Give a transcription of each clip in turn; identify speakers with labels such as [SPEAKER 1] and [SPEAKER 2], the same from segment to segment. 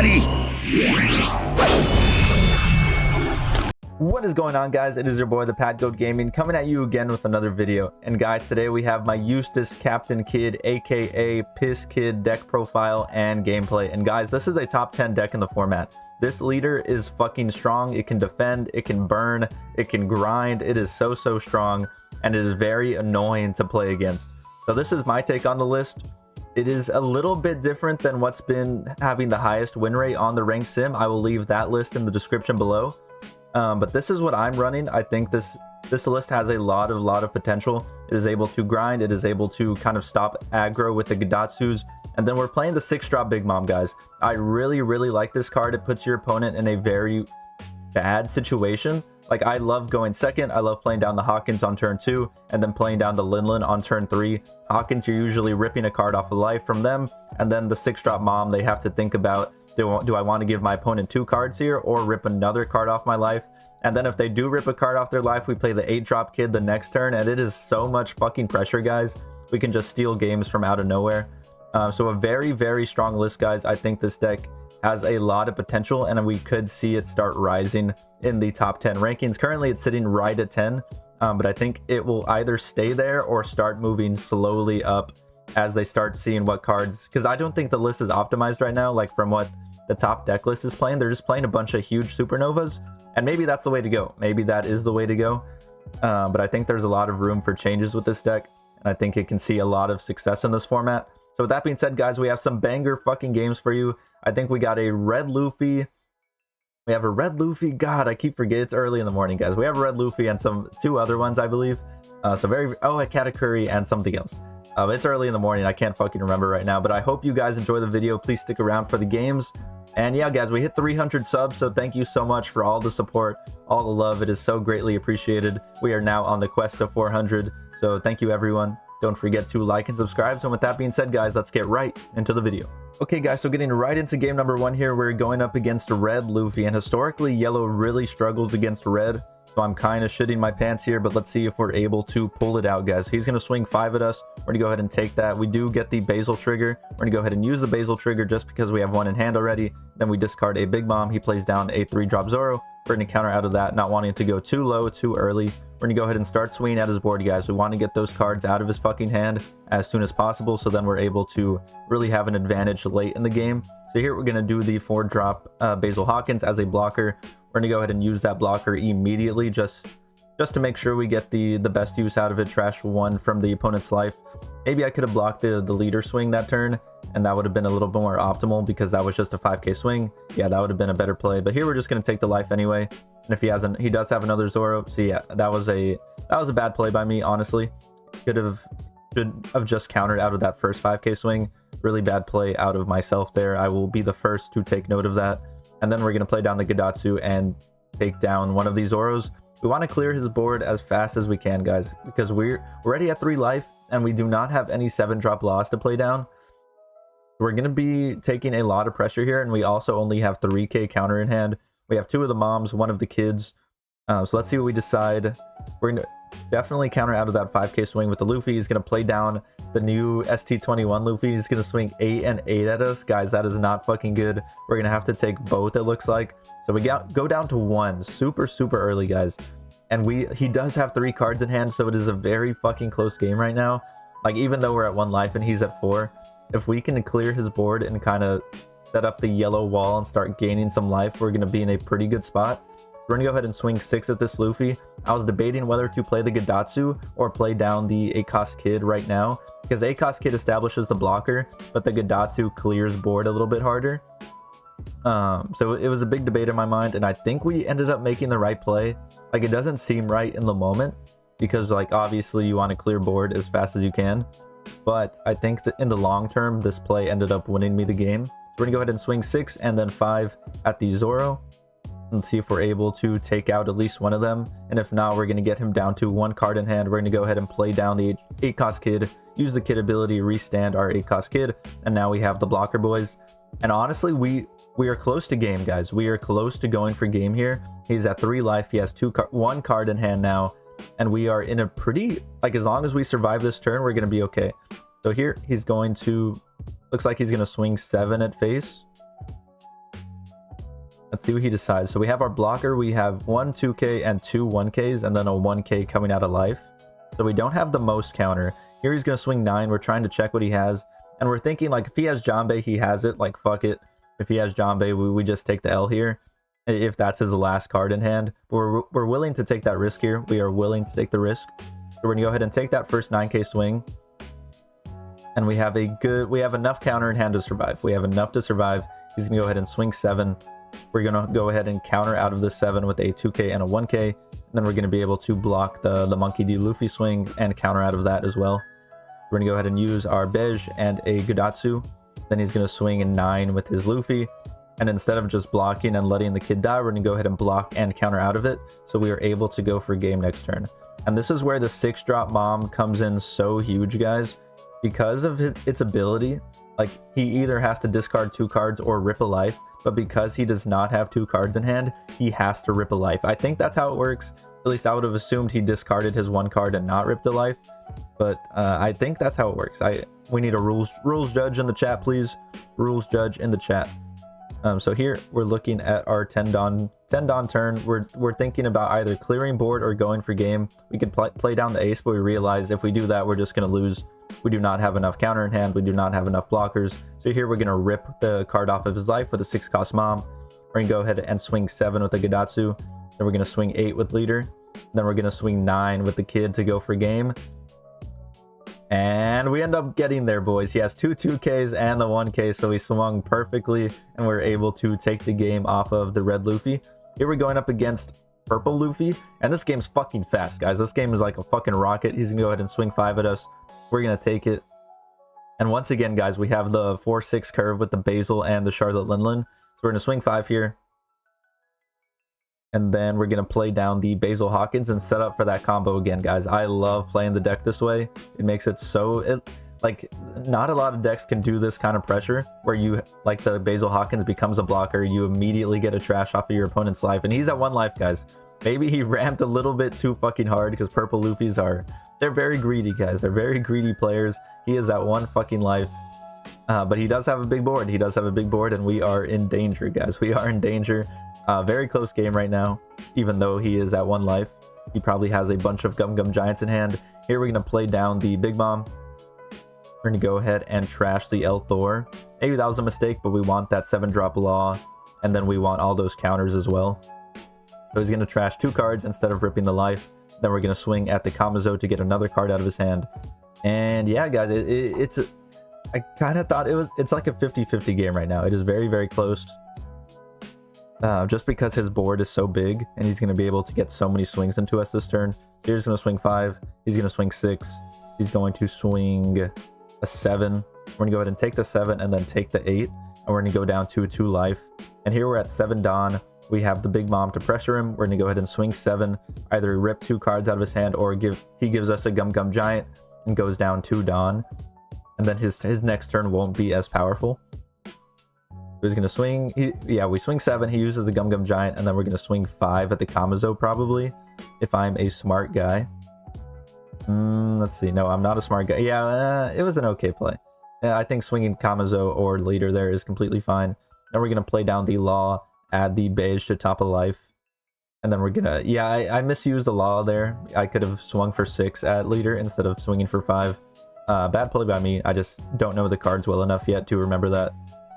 [SPEAKER 1] buddy.
[SPEAKER 2] What is going on, guys? It is your boy the Timecodes Gaming coming at you again with another video. And guys, today we have my Eustass Captain Kid aka Piss Kid deck profile and gameplay. And guys, this is a top 10 deck in the format. This leader is fucking strong. It can defend, it can burn, it can grind. It is so strong, and it is very annoying to play against. So this is my take on the list. It is a little bit different than what's been having the highest win rate on the ranked sim. I will leave that list in the description below. But this is what I'm running. I think this list has a lot of potential. It is able to grind. It is able to kind of stop aggro with the Gadatsus. And then we're playing the 6-drop Big Mom, guys. I really like this card. It puts your opponent in a very bad situation. Like, I love going second. I love playing down the Hawkins on turn 2 and then playing down the Linlin on turn 3. Hawkins, you're usually ripping a card off of life from them. And then the 6-drop Mom, they have to think about, do I want to give my opponent 2 cards here or rip another card off my life? And then if they do rip a card off their life, we play the 8-drop Kid the next turn. And it is so much fucking pressure, guys. We can just steal games from out of nowhere. So a very strong list, guys. I think this deck has a lot of potential, and we could see it start rising in the top 10 rankings. Currently, it's sitting right at 10, but I think it will either stay there or start moving slowly up as they start seeing what cards, because I don't think the list is optimized right now, like from what the top deck list is playing. They're just playing a bunch of huge supernovas, and maybe that's the way to go. Maybe that is the way to go, but I think there's a lot of room for changes with this deck, and I think it can see a lot of success in this format. So with that being said, guys, we have some banger fucking games for you. I think we got a red Luffy. We have a red Luffy. God, I keep forgetting it's early in the morning, guys. We have a red Luffy and two other ones, I believe. A Katakuri and something else. It's early in the morning. I can't fucking remember right now, but I hope you guys enjoy the video. Please stick around for the games. And yeah, guys, we hit 300 subs, so thank you so much for all the support, all the love. It is so greatly appreciated. We are now on the quest to 400, so thank you, everyone. Don't forget to like and subscribe. So with that being said, guys, let's get right into the video. Okay, guys, so getting right into game number 1 here, we're going up against red Luffy, and historically yellow really struggles against red, so I'm kind of shitting my pants here, but let's see if we're able to pull it out, guys. He's going to swing 5 at us. We're going to go ahead and take that. We do get the Basil trigger. We're going to go ahead and use the Basil trigger just because we have one in hand already. Then we discard a Big Mom. He plays down a 3-drop Zoro. We're going to counter out of that, not wanting to go too low, too early. We're going to go ahead and start swinging at his board, guys. We want to get those cards out of his fucking hand as soon as possible, so then we're able to really have an advantage late in the game. So here we're going to do the 4-drop Basil Hawkins as a blocker. We're going to go ahead and use that blocker immediately just to make sure we get the best use out of it. Trash 1 from the opponent's life. Maybe I could have blocked the leader swing that turn, and that would have been a little bit more optimal because that was just a 5k swing. Yeah, that would have been a better play. But here we're just going to take the life anyway. And if he does have another Zoro. So yeah, that was a bad play by me, honestly. Should have just countered out of that first 5k swing. Really bad play out of myself there. I will be the first to take note of that. And then we're going to play down the Gadatsu and take down one of these Zoros. We want to clear his board as fast as we can, guys, because we're already at 3 life and we do not have any 7-drop loss to play down. We're going to be taking a lot of pressure here, and we also only have 3k counter in hand. We have 2 of the moms, 1 of the kids. So let's see what we decide. We're going to definitely counter out of that 5k swing with the Luffy. He's going to play down the new ST21 Luffy. He's going to swing 8 and 8 at us. Guys, that is not fucking good. We're going to have to take both, it looks like. So we go down to 1 super early, guys. And he does have 3 cards in hand, so it is a very fucking close game right now. Like, even though we're at 1 life and he's at 4, if we can clear his board and kind of set up the yellow wall and start gaining some life, we're going to be in a pretty good spot. We're going to go ahead and swing 6 at this Luffy. I was debating whether to play the Gadatsu or play down the ACOS Kid right now, because the ACOS Kid establishes the blocker, but the Gadatsu clears board a little bit harder. So it was a big debate in my mind, and I think we ended up making the right play. Like, it doesn't seem right in the moment, because, like, obviously you want to clear board as fast as you can. But I think that in the long term, this play ended up winning me the game. So we're going to go ahead and swing 6 and then 5 at the Zoro. Let's see if we're able to take out at least one of them. And if not, we're going to get him down to 1 card in hand. We're going to go ahead and play down the 8-cost Kid, use the Kid ability, restand our 8-cost Kid, and now we have the blocker, boys. And honestly, we are close to game, guys. We are close to going for game here. He's at 3 life. He has 1 card in hand now. And we are in a pretty, like, as long as we survive this turn, we're going to be okay. So here he's going to, looks like he's going to swing 7 at face. Let's see what he decides. So we have our blocker. We have 1 2k and 2 1ks, and then a 1k coming out of life. So we don't have the most counter. Here he's going to swing 9. We're trying to check what he has. And we're thinking, like, if he has Jambé, he has it. Like, fuck it. If he has Jambé, we just take the L here. If that's his last card in hand. But we're willing to take that risk here. We are willing to take the risk. So we're going to go ahead and take that first 9k swing. And we have enough counter in hand to survive. We have enough to survive. He's going to go ahead and swing 7. We're going to go ahead and counter out of the 7 with a 2k and a 1k. And then we're going to be able to block the Monkey D Luffy swing and counter out of that as well. We're going to go ahead and use our Beige and a Gudatsu. Then he's going to swing a 9 with his Luffy. And instead of just blocking and letting the kid die, we're going to go ahead and block and counter out of it. So we are able to go for game next turn. And this is where the 6-drop mom comes in so huge, guys. Because of its ability, like, he either has to discard 2 cards or rip a life. But because he does not have 2 cards in hand, he has to rip a life. I think that's how it works. At least I would have assumed he discarded his 1 card and not ripped a life. But I think that's how it works. We need a rules judge in the chat, please. Rules judge in the chat. So here we're looking at our 10 Don turn. We're thinking about either clearing board or going for game. We could play down the ace, but we realized if we do that, we're just going to lose. We do not have enough counter in hand. We do not have enough blockers. So here we're going to rip the card off of his life with a 6-cost mom. We're going to go ahead and swing 7 with the Gudatsu. Then we're going to swing 8 with leader. Then we're going to swing 9 with the kid to go for game. And we end up getting there, boys. He has 2 2Ks and the 1K, so we swung perfectly, and we're able to take the game off of the red Luffy. Here we're going up against purple Luffy, and this game's fucking fast, guys. This game is like a fucking rocket. He's gonna go ahead and swing 5 at us. We're gonna take it. And once again, guys, we have the 4-6 curve with the Basil and the Charlotte Linlin. So we're gonna swing 5 here. And then we're going to play down the Basil Hawkins and set up for that combo again, guys. I love playing the deck this way. It makes it so... like, not a lot of decks can do this kind of pressure where you, like, the Basil Hawkins becomes a blocker. You immediately get a trash off of your opponent's life. And he's at 1 life, guys. Maybe he ramped a little bit too fucking hard because purple Luffys are... they're very greedy, guys. They're very greedy players. He is at 1 fucking life. But he does have a big board. He does have a big board, and we are in danger, guys. We are in danger. Very close game right now, even though he is at 1 life. He probably has a bunch of Gum Gum Giants in hand. Here we're going to play down the Big Mom. We're going to go ahead and trash the El Thor. Maybe that was a mistake, but we want that 7-drop Law, and then we want all those counters as well. So he's going to trash 2 cards instead of ripping the life. Then we're going to swing at the Kamazo to get another card out of his hand. And yeah, guys, I kind of thought it's like a 50-50 game right now. It is very, very close. Just because his board is so big and he's going to be able to get so many swings into us this turn. So he's going to swing 5. He's going to swing 6. He's going to swing a 7. We're going to go ahead and take the 7 and then take the 8. And we're going to go down to 2 life. And here we're at 7 Don. We have the Big Mom to pressure him. We're going to go ahead and swing 7. Either rip 2 cards out of his hand or he gives us a Gum Gum Giant and goes down 2 Don. And then his next turn won't be as powerful. He's going to swing... we swing 7. He uses the Gum Gum Giant, and then we're going to swing 5 at the Kamazo, probably, if I'm a smart guy. Let's see. No, I'm not a smart guy. Yeah, it was an okay play. I think swinging Kamazo or leader there is completely fine. Then we're going to play down the Law, add the Beige to top of life. And then we're going to... yeah, I misused the Law there. I could have swung for 6 at leader instead of swinging for 5. Bad play by me. I just don't know the cards well enough yet to remember that.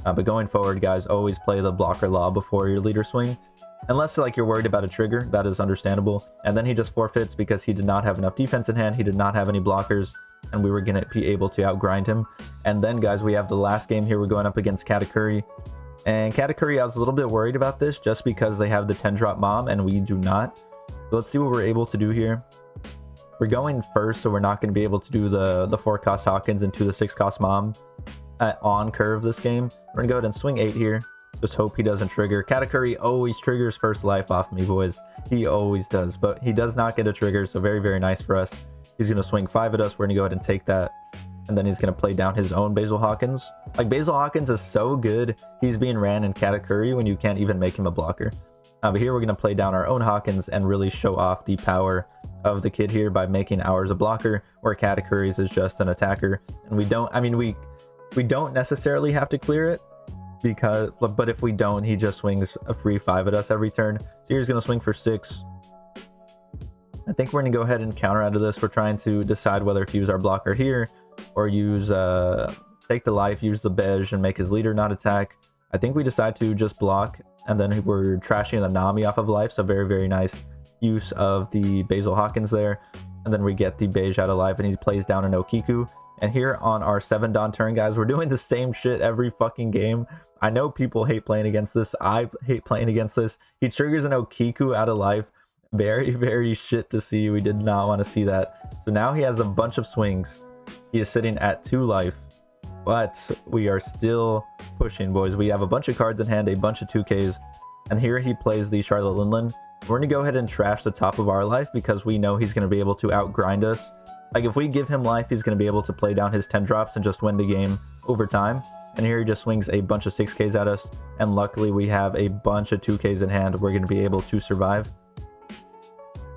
[SPEAKER 2] But going forward, guys, always play the blocker Law before your leader swing. Unless, like, you're worried about a trigger, that is understandable. And then he just forfeits because he did not have enough defense in hand. He did not have any blockers, and we were going to be able to outgrind him. And then, guys, we have the last game here. We're going up against Katakuri. And Katakuri, I was a little bit worried about this just because they have the 10-drop Mom, and we do not. So let's see what we're able to do here. We're going first, so we're not going to be able to do the 4-cost Hawkins into the 6-cost Mom on curve this game. We're going to go ahead and swing 8 here. Just hope he doesn't trigger. Katakuri always triggers first life off me, boys. He always does, but he does not get a trigger, so very, very nice for us. He's going to swing 5 at us. We're going to go ahead and take that. And then he's going to play down his own Basil Hawkins. Like, Basil Hawkins is so good. He's being ran in Katakuri when you can't even make him a blocker. But here we're going to play down our own Hawkins and really show off the power of the kid here by making ours a blocker, where Katakuri's is just an attacker. And we don't, I mean, we don't necessarily have to clear it, but if we don't, he just swings a free 5 at us every turn. So here he's going to swing for 6. I think we're going to go ahead and counter out of this. We're trying to decide whether to use our blocker here or use take the life, use the beige, and make his leader not attack. I think we decide to just block, and then we're trashing the Nami off of life. So very, very nice use of the Basil Hawkins there. And then we get the beige out of life, and he plays down an Okiku. And here on our 7 Dawn turn, guys, we're doing the same shit every fucking game. I know people hate playing against this. I hate playing against this. He triggers an Okiku out of life. Very, very shit to see. We did not want to see that. So now he has a bunch of swings. He is sitting at 2 life. But we are still pushing, boys. We have a bunch of cards in hand, a bunch of 2Ks. And here he plays the Charlotte Linlin. We're going to go ahead and trash the top of our life because we know he's going to be able to outgrind us. Like, if we give him life, he's going to be able to play down his 10 drops and just win the game over time. And here he just swings a bunch of 6Ks at us. And luckily, we have a bunch of 2Ks in hand. We're going to be able to survive.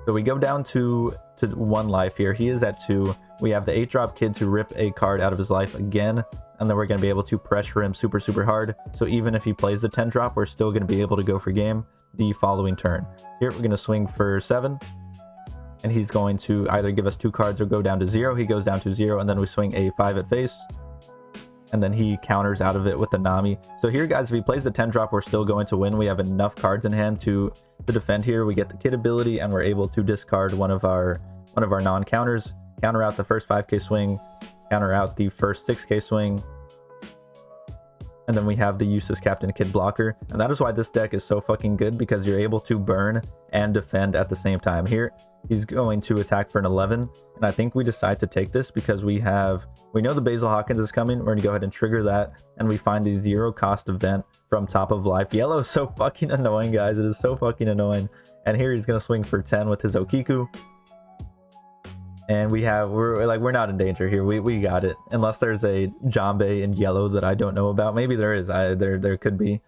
[SPEAKER 2] So we go down to 1 life here. He is at 2. We have the 8-drop kid to rip a card out of his life again. And then we're going to be able to pressure him super, super hard. So even if he plays the 10-drop, we're still going to be able to go for game the following turn. Here, we're going to swing for 7. And he's going to either give us 2 cards or go down to 0. He goes down to 0, and then we swing a 5 at face. And then he counters out of it with the Nami. So here, guys, if he plays the 10-drop, we're still going to win. We have enough cards in hand to defend here. We get the kid ability, and we're able to discard one of our non-counters, counter out the first 5K swing, counter out the first 6K swing. And then we have the Eustass Captain Kid blocker. And that is why this deck is so fucking good, because you're able to burn and defend at the same time. Here, he's going to attack for an 11. And I think we decide to take this because we know the Basil Hawkins is coming. We're going to go ahead and trigger that. And we find the 0 cost event from top of life. Yellow is so fucking annoying, guys. It is so fucking annoying. And here he's going to swing for 10 with his Okiku. And we're not in danger here. We got it. Unless there's a Jambe in yellow that I don't know about. Maybe there is. There could be.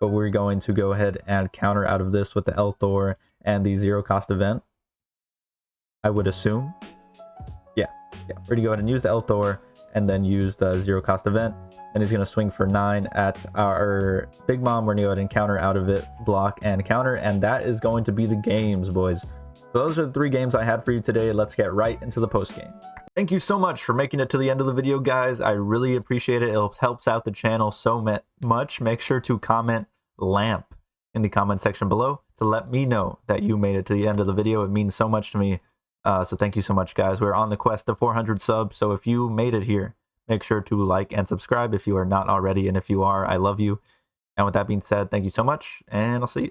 [SPEAKER 2] But we're going to go ahead and counter out of this with the Elthor and the 0 cost event, I would assume. Yeah. We're going to go ahead and use the Elthor and then use the 0 cost event. And he's going to swing for 9 at our Big Mom. We're going to go ahead and counter out of it, block and counter. And that is going to be the games, boys. So those are the 3 games I had for you today. Let's get right into the post game. Thank you so much for making it to the end of the video, guys. I really appreciate it. It helps out the channel so much. Make sure to comment LAMP in the comment section below to let me know that you made it to the end of the video. It means so much to me. So thank you so much, guys. We're on the quest to 400 subs. So if you made it here, make sure to like and subscribe if you are not already. And if you are, I love you. And with that being said, thank you so much, and I'll see you.